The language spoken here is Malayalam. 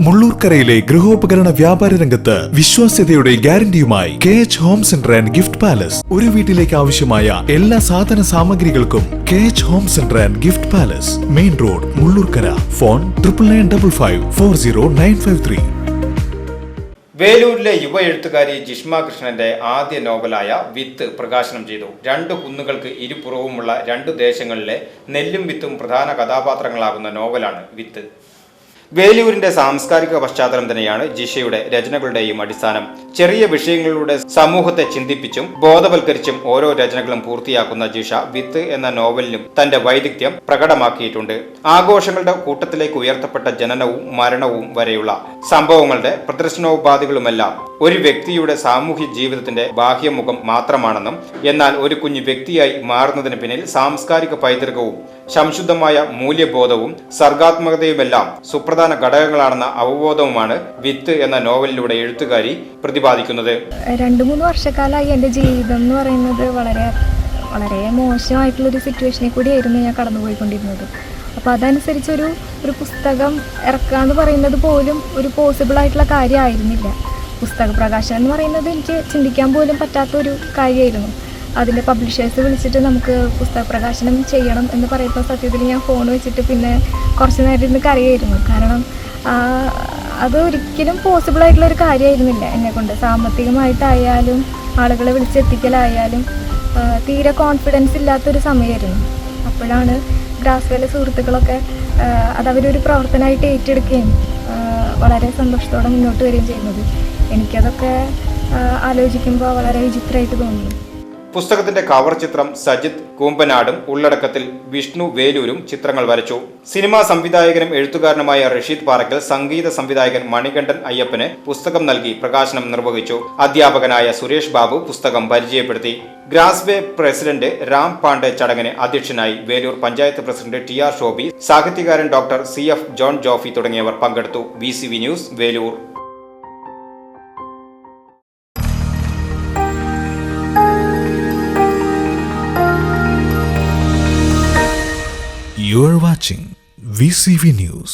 മുള്ളൂർക്കരയിലെ ഗൃഹോപകരണ വ്യാപാര രംഗത്ത് വിശ്വാസ്യതയുടെ ഗ്യാരണ്ടിയുമായി KH home centre and gift palace. ഒരു വീട്ടിലേക്ക് ആവശ്യമായ എല്ലാ സാധന സാമഗ്രികൾക്കും KH home centre and gift palace, main road, Mullurkara. Phone 9955540953. വേലൂരിലെ യുവ എഴുത്തുകാരി ജിഷ്മ കൃഷ്ണന്റെ ആദ്യ നോവലായ വിത്ത് പ്രകാശനം ചെയ്തു. 2 കുന്നുകൾക്ക് ഇരുപുറവുമുള്ള 2 ദേശങ്ങളിലെ നെല്ലും വിത്തും പ്രധാന കഥാപാത്രങ്ങളാകുന്ന നോവലാണ് വിത്ത്. വേലൂരിന്റെ സാംസ്കാരിക പശ്ചാത്തലം തന്നെയാണ് ജിഷയുടെ രചനകളുടെയും അടിസ്ഥാനം. ചെറിയ വിഷയങ്ങളിലൂടെ സമൂഹത്തെ ചിന്തിപ്പിച്ചും ബോധവൽക്കരിച്ചും ഓരോ രചനകളും പൂർത്തിയാക്കുന്ന ജിഷ വിത്ത് എന്ന നോവലിലും തന്റെ വൈദഗ്ധ്യം പ്രകടമാക്കിയിട്ടുണ്ട്. ആഘോഷങ്ങളുടെ കൂട്ടത്തിലേക്ക് ഉയർത്തപ്പെട്ട ജനനവും മരണവും വരെയുള്ള സംഭവങ്ങളുടെ പ്രദർശനോപാധികളുമെല്ലാം ഒരു വ്യക്തിയുടെ സാമൂഹ്യ ജീവിതത്തിന്റെ ബാഹ്യമുഖം മാത്രമാണെന്നും, എന്നാൽ ഒരു കുഞ്ഞു വ്യക്തിയായി മാറുന്നതിന് പിന്നിൽ സാംസ്കാരിക പൈതൃകവും സംശുദ്ധമായ മൂല്യബോധവും സർഗാത്മകതയുമെല്ലാം സുപ്രധാന ഘടകങ്ങളാണെന്ന അവബോധവുമാണ് വിത്ത് എന്ന നോവലിലൂടെ എഴുത്തുകാരി പ്രതിപാദിക്കുന്നത്. 2-3 വർഷക്കാലമായി എൻ്റെ ജീവിതം എന്ന് പറയുന്നത് വളരെ മോശമായിട്ടുള്ളൊരു സിറ്റുവേഷനിൽ കൂടിയായിരുന്നു ഞാൻ കടന്നുപോയിക്കൊണ്ടിരുന്നത്. അപ്പോൾ അതനുസരിച്ചൊരു പുസ്തകം ഇറക്കുക എന്ന് പറയുന്നത് പോലും ഒരു പോസിബിൾ ആയിട്ടുള്ള കാര്യമായിരുന്നില്ല. പുസ്തക പ്രകാശനം എന്ന് പറയുന്നത് എനിക്ക് ചിന്തിക്കാൻ പോലും പറ്റാത്തൊരു കാര്യമായിരുന്നു. അതിൻ്റെ പബ്ലിഷേഴ്സ് വിളിച്ചിട്ട് നമുക്ക് പുസ്തക പ്രകാശനം ചെയ്യണം എന്ന് പറയുമ്പോൾ സത്യത്തിൽ ഞാൻ ഫോൺ വെച്ചിട്ട് പിന്നെ കുറച്ച് നേരം ഇരുന്ന് കരയായിരുന്നു. കാരണം അത് ഒരിക്കലും പോസിബിൾ ആയിട്ടുള്ളൊരു കാര്യമായിരുന്നില്ല എന്നെക്കൊണ്ട്. സാമ്പത്തികമായിട്ടായാലും ആളുകളെ വിളിച്ചെത്തിക്കലായാലും തീരെ കോൺഫിഡൻസ് ഇല്ലാത്തൊരു സമയമായിരുന്നു. അപ്പോഴാണ് ഗ്രാസ്വേല സുഹൃത്തുക്കളൊക്കെ അതവരൊരു പ്രവർത്തനമായിട്ട് ഏറ്റെടുക്കുകയും വളരെ സന്തോഷത്തോടെ മുന്നോട്ട് വരികയും ചെയ്യുന്നത്. എനിക്കതൊക്കെ ആലോചിക്കുമ്പോൾ വളരെ വിചിത്രമായിട്ട് തോന്നുന്നു. പുസ്തകത്തിന്റെ കവർ ചിത്രം സജിത് കൂമ്പനാടും ഉള്ളടക്കത്തിൽ വിഷ്ണു വേലൂരും ചിത്രങ്ങൾ വരച്ചു. സിനിമാ സംവിധായകനും എഴുത്തുകാരനുമായ റഷീദ് പാറക്കൽ സംഗീത സംവിധായകൻ മണികണ്ഠൻ അയ്യപ്പന് പുസ്തകം നൽകി പ്രകാശനം നിർവഹിച്ചു. അധ്യാപകനായ സുരേഷ് ബാബു പുസ്തകം പരിചയപ്പെടുത്തി. ഗ്രാസ്വേ പ്രസിഡന്റ് രാം പാണ്ഡെ ചടങ്ങിന് അധ്യക്ഷനായി. വേലൂർ പഞ്ചായത്ത് പ്രസിഡന്റ് TR ഷോബി, സാഹിത്യകാരൻ ഡോക്ടർ CF ജോൺ ജോഫി തുടങ്ങിയവർ പങ്കെടുത്തു. VCV news, Velur. You are watching VCV News.